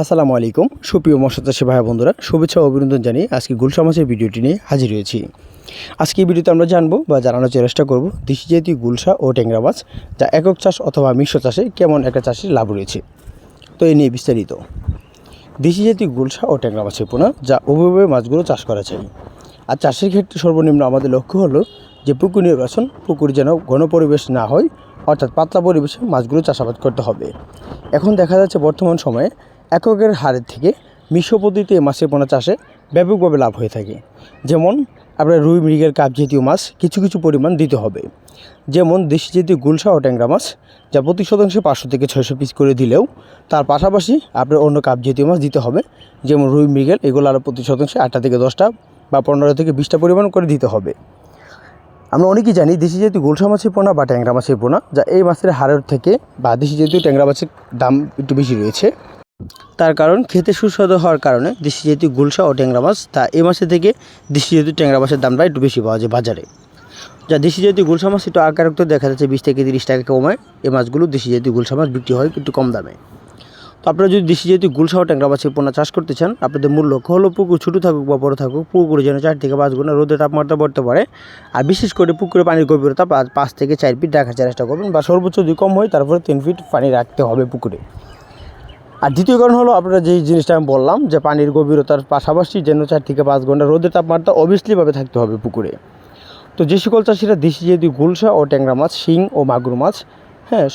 আসসালামু আলাইকুম সুপ্রিয় মৎস্য চাষী ভাই বন্ধুরা, শুভেচ্ছা ও অভিনন্দন জানিয়ে আজকে গুলশা মাছের ভিডিওটি নিয়ে হাজির হয়েছি। আজকে এই ভিডিওতে আমরা জানবো বা জানানোর চেষ্টা করব দেশি জাতীয় গুলশা ও ট্যাংরা মাছ যা একক চাষ অথবা মিশ্র চাষে কেমন একটা চাষের লাভ রয়েছে। তো এই নিয়ে বিস্তারিত দেশি জাতীয় গুলশা ও ট্যাংরা মাছের পোনা যা উভয়ভাবে মাছগুলো চাষ করা যায়। আর চাষের ক্ষেত্রে সর্বনিম্ন আমাদের লক্ষ্য হলো যে পুকুর নির্বাচন, পুকুর যেন ঘন পরিবেশ না হয়, অর্থাৎ পাতলা পরিবেশে মাছগুলো চাষাবাদ করতে হবে। এখন দেখা যাচ্ছে বর্তমান সময়ে এককের হারের থেকে মিশ্র পদ্ধতিতে মাছের পোনা চাষে ব্যাপকভাবে লাভ হয়ে থাকে। যেমন আপনার রুই, মৃগেল, কাপ জাতীয় মাছ কিছু কিছু পরিমাণ দিতে হবে। যেমন দেশি জাতীয় গুলশা ও ট্যাংরা মাছ যা প্রতি শতাংশে 500 থেকে 600 পিস করে দিলেও তার পাশাপাশি আপনার অন্য কাপ জাতীয় মাছ দিতে হবে। যেমন রুই, মৃগেল এগুলো আরও প্রতি শতাংশে 8টা থেকে 10টা বা 15 থেকে 20টা পরিমাণ করে দিতে হবে। আমরা অনেকেই জানি দেশি জাতীয় গুলশা মাছের পোনা বা ট্যাংরা মাছের পোনা যা এই মাছের হারের থেকে বা দেশি জাতীয় ট্যাংরা মাছের দাম একটু বেশি রয়েছে। তার কারণ খেতে সুস্বাদু হওয়ার কারণে দেশি জাতীয় গুলশা ও ট্যাংরা মাছ তা এই মাছের থেকে দেশি জাতীয় ট্যাংরা মাছের দামটা একটু বেশি পাওয়া যায় বাজারে। যা দেশি জাতীয় গুলশা মাছ একটু আকারক্ত দেখা যাচ্ছে 20 থেকে 30 টাকা কমায় এই মাছগুলো দেশি জাতীয় গুলশা মাছ বিক্রি হয় একটু কম দামে। তো আপনারা যদি দেশি জাতীয় গুলশা ও ট্যাংরা মাছের পোনা চাষ করতে চান, আপনাদের মূল লক্ষ্য হলো পুকুর ছোটো থাকুক বা বড়ো থাকুক, পুকুরে যেন 4 থেকে 5 গুণ রোদের তাপমাত্রা পড়তে পারে। আর বিশেষ করে পুকুরে পানির গভীরতা 5 থেকে 4 ফিট রাখার চেষ্টা করবেন, বা সর্বোচ্চ যদি কম হয় তারপরে 3 ফিট পানি রাখতে হবে পুকুরে। আর দ্বিতীয় কারণ হলো আপনারা যেই জিনিসটা আমি বললাম যে পানির গভীরতার পাশাপাশি যেন 4 থেকে 5 ঘন্টা রোদের তাপমাত্রা অবভিয়াসলিভাবে থাকতে হবে পুকুরে। তো যে সকল চাষিরা দেশি জাতীয় গুলশা ও ট্যাংরা মাছ, শিং ও মাগুর মাছ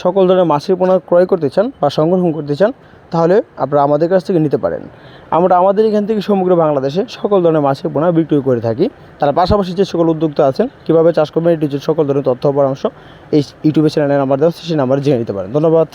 সকল ধরনের মাছের পোনা ক্রয় করতে চান বা সংগ্রহ করতে চান, তাহলে আপনারা আমাদের কাছ থেকে নিতে পারেন। আমরা আমাদের এখান থেকে সমগ্র বাংলাদেশে সকল ধরনের মাছের পোনা বিক্রি করে থাকি। তার পাশাপাশি যে সকল উদ্যোক্তা আছেন কীভাবে চাষ করবেন এটি সকল ধরনের তথ্য পরামর্শ এই ইউটিউবের চ্যানেলে নাম্বার দেওয়া সেই নাম্বারে জেনে নিতে পারেন। ধন্যবাদ।